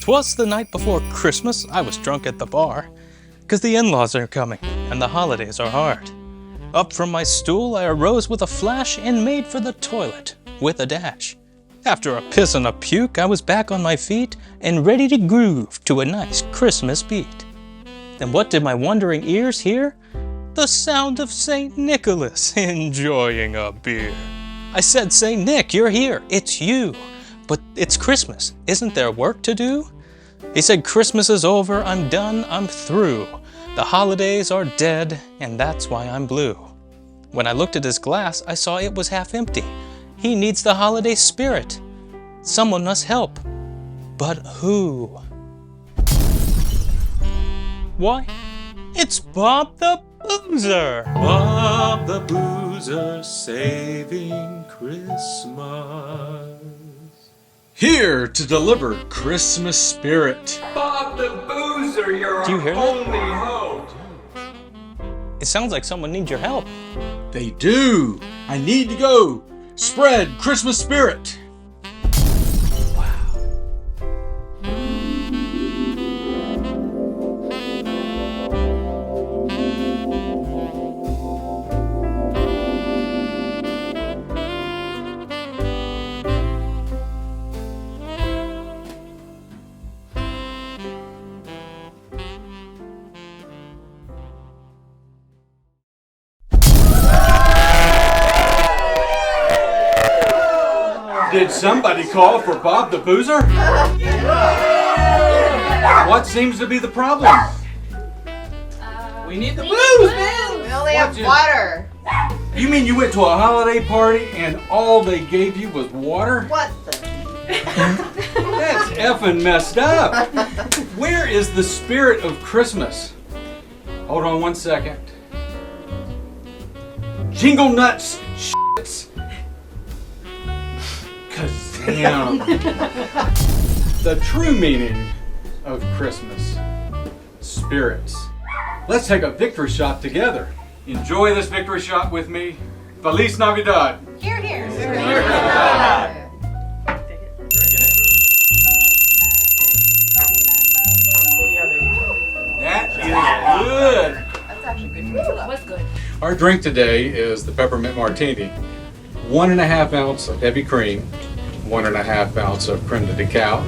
'Twas the night before Christmas, I was drunk at the bar, 'cause the in-laws are coming, and the holidays are hard. Up from my stool I arose with a flash and made for the toilet, with a dash. After a piss and a puke, I was back on my feet and ready to groove to a nice Christmas beat. And what did my wondering ears hear? The sound of St. Nicholas enjoying a beer. I said, St. Nick, you're here, it's you. But it's Christmas, isn't there work to do? He said, Christmas is over, I'm done, I'm through. The holidays are dead, and that's why I'm blue. When I looked at his glass, I saw it was half empty. He needs the holiday spirit. Someone must help. But who? Why, it's Bob the Boozer. Bob the Boozer saving Christmas. Here to deliver Christmas spirit. Bob the Boozer, you're Do you hear our that? only hope. It sounds like someone needs your help. They do. I need to go. Spread Christmas spirit. Did somebody call for Bob the Boozer? What seems to be the problem? We need the booze, man. We only have water. You mean you went to a holiday party and all they gave you was water? What the? That's effing messed up. Where is the spirit of Christmas? Hold on one second. Jingle nuts, shits. Kazam. The true meaning of Christmas. Spirits. Let's take a victory shot together. Enjoy this victory shot with me. Feliz Navidad. Here, here. That is good. That's actually good for you. What's good? Our drink today is the Peppermint Martini. 1.5 ounce of heavy cream, 1.5 ounce of Creme de Cacao,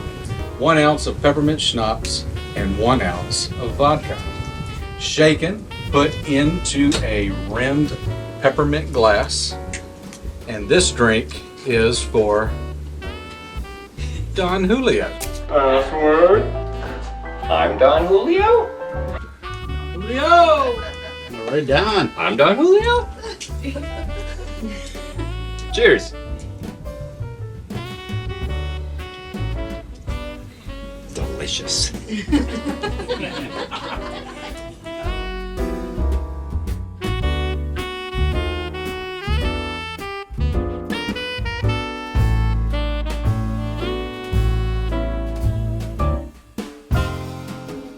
1 ounce of peppermint schnapps, and 1 ounce of vodka. Shaken, put into a rimmed peppermint glass. And this drink is for Don Julio. Password. I'm Don Julio. Julio! All right, Don. I'm Don Julio. Cheers. Delicious.